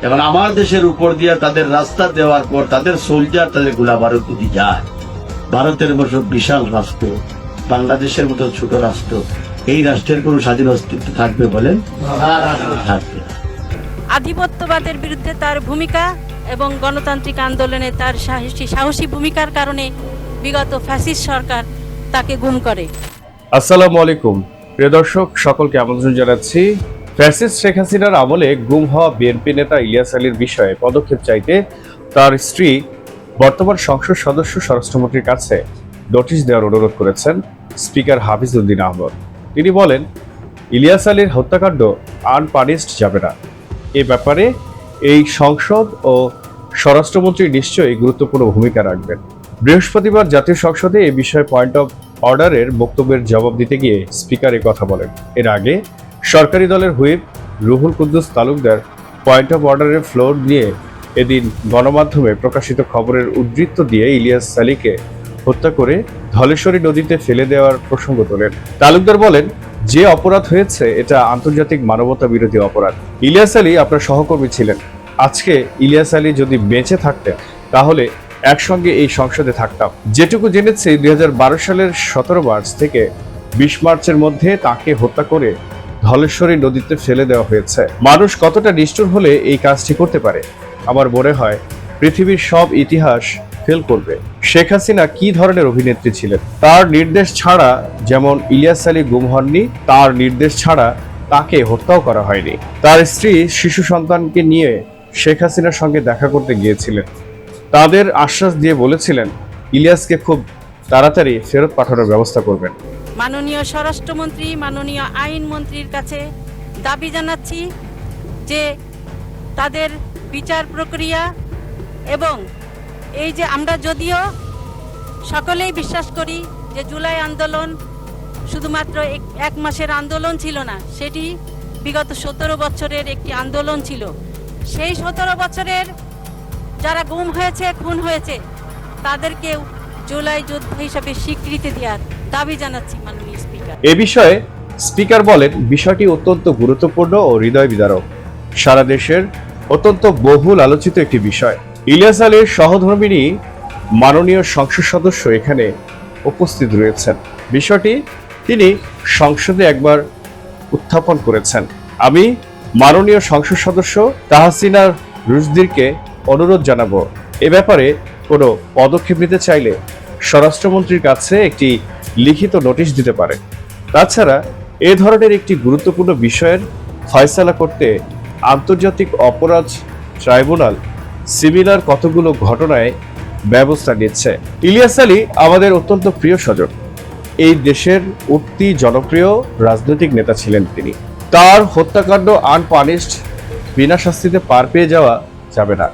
এবং আমার দেশের উপর দিয়ে তাদের রাস্তা দেওয়ার পর তাদের সোলজার তাদের গোলাবারুদ যদি যায়, ভারতের মতো বিশাল রাষ্ট্র, বাংলাদেশের মতো ছোট রাষ্ট্র, এই রাষ্ট্রের কোন স্বাধীন অস্তিত্ব থাকবে বলেন? থাকবে না। আধিপত্যবাদের বিরুদ্ধে তার ভূমিকা এবং গণতান্ত্রিক আন্দোলনে তার সাহসী ভূমিকার কারণে বিগত ফ্যাসিস্ট সরকার তাকে গুম করে। আসসালামু আলাইকুম প্রিয় দর্শক, সকলকে আমন্ত্রণ জানাচ্ছি। ফ্যাসিস্ট শেখ হাসিনার আমলে গুম হওয়া বিএনপি নেতা ইলিয়াস আলীর বিষয়ে পদক্ষেপ চাইতে তার স্ত্রী বর্তমান সংসদ সদস্য স্বরাষ্ট্রমন্ত্রীর কাছে নোটিশ দেওয়ার অনুরোধ করেছেন স্পিকার হাফিজ উদ্দিন আহমদ। তিনি বলেন, ইলিয়াস আলীর হত্যাকাণ্ড আনপানিশড যাবে না। এ ব্যাপারে এই সংসদ ও স্বরাষ্ট্রমন্ত্রী নিশ্চয়ই গুরুত্বপূর্ণ ভূমিকা রাখবেন। বৃহস্পতিবার জাতীয় সংসদে এই বিষয়ে পয়েন্ট অফ অর্ডারের বক্তব্যের জবাব দিতে গিয়ে স্পিকার কথা বলেন। এর আগে সরকারি দলের whip Ruhul Quddus Talukdar point of অর্ডারের ফ্লোর নিয়ে এদিন গণমাধ্যমে প্রকাশিত খবরের উদ্ধৃত দিয়ে ইলিয়াস আলীকে হত্যা করে ধলেশ্বরী নদীতে ফেলে দেওয়ার প্রসঙ্গ তোলেন। তালুকদার বলেন, যে অপরাধ হয়েছে এটা আন্তর্জাতিক মানবতা বিরোধী অপরাধ। ইলিয়াস আলী আপনার সহকর্মী ছিলেন। আজকে ইলিয়াস আলী যদি বেঁচে থাকতেন তাহলে একসঙ্গে এই সংসদে থাকতাম। যেটুকু জেনেছি 2012 সালের 17 মার্চ থেকে 20 মার্চের মধ্যে তাকে হত্যা করে ধলেশ্বরী নদীতে ফেলে দেওয়া হয়েছে। মানুষ কতটা নিষ্ঠুর হলে এই কাজটি করতে পারে? আমার মনে হয় পৃথিবীর সব ইতিহাস ফেল করবে। শেখ হাসিনা কি ধরনের অভিনেত্রী ছিলেন? তার নির্দেশ ছাড়া যেমন ইলিয়াস আলী গুম হননি, তার নির্দেশ ছাড়া তাকে হত্যাও করা হয়নি। তার স্ত্রী শিশু সন্তানকে নিয়ে শেখ হাসিনার সঙ্গে দেখা করতে গিয়েছিলেন। তাদের আশ্বাস দিয়ে বলেছিলেন ইলিয়াসকে খুব তাড়াতাড়ি ফেরত পাঠানোর ব্যবস্থা করবেন। মাননীয় স্বরাষ্ট্রমন্ত্রী, মাননীয় আইনমন্ত্রীর কাছে দাবি জানাচ্ছি যে তাদের বিচার প্রক্রিয়া এবং এই যে আমরা যদিও সকলেই বিশ্বাস করি যে জুলাই আন্দোলন শুধুমাত্র এক মাসের আন্দোলন ছিল না, সেটি বিগত 17 বছরের একটি আন্দোলন ছিল। সেই 17 বছরের যারা গুম হয়েছে, খুন হয়েছে, তাদেরকেও জুলাই যোদ্ধা হিসাবে স্বীকৃতি দেওয়ার দাবি জানাচ্ছি মাননীয় স্পিকার। এ বিষয়ে স্পিকার বলেন, বিষয়টি অত্যন্ত গুরুত্বপূর্ণ ও হৃদয় বিদারক, সারা দেশের অত্যন্ত বহুল আলোচিত একটি বিষয়। ইলিয়াস আলীর সহধর্মিণী মাননীয় সংসদ সদস্য এখানে উপস্থিত রয়েছেন। বিষয়টি তিনি সংসদে একবার উত্থাপন করেছেন। আমি মাননীয় সংসদ সদস্য তাহসিনা রুশদীকে অনুরোধ জানাবো, এ ব্যাপারে কোনো পদক্ষেপ নিতে চাইলে স্বরাষ্ট্রমন্ত্রীর কাছে একটি লিখিত নোটিশ দিতে পারে। তাছাড়া এ ধরনের একটি গুরুত্বপূর্ণ বিষয়ের ফয়সালা করতে আন্তর্জাতিক অপরাধ ট্রাইব্যুনাল সিমিলার কতগুলো ঘটনায় ব্যবস্থা নিচ্ছে। ইলিয়াস আলী আমাদের অত্যন্ত প্রিয় স্বজন। এই দেশের উঠতি জনপ্রিয় রাজনৈতিক নেতা ছিলেন তিনি। তার হত্যাকাণ্ড আনপানিশড, বিনা শাস্তিতে পার পেয়ে যাওয়া যাবে না।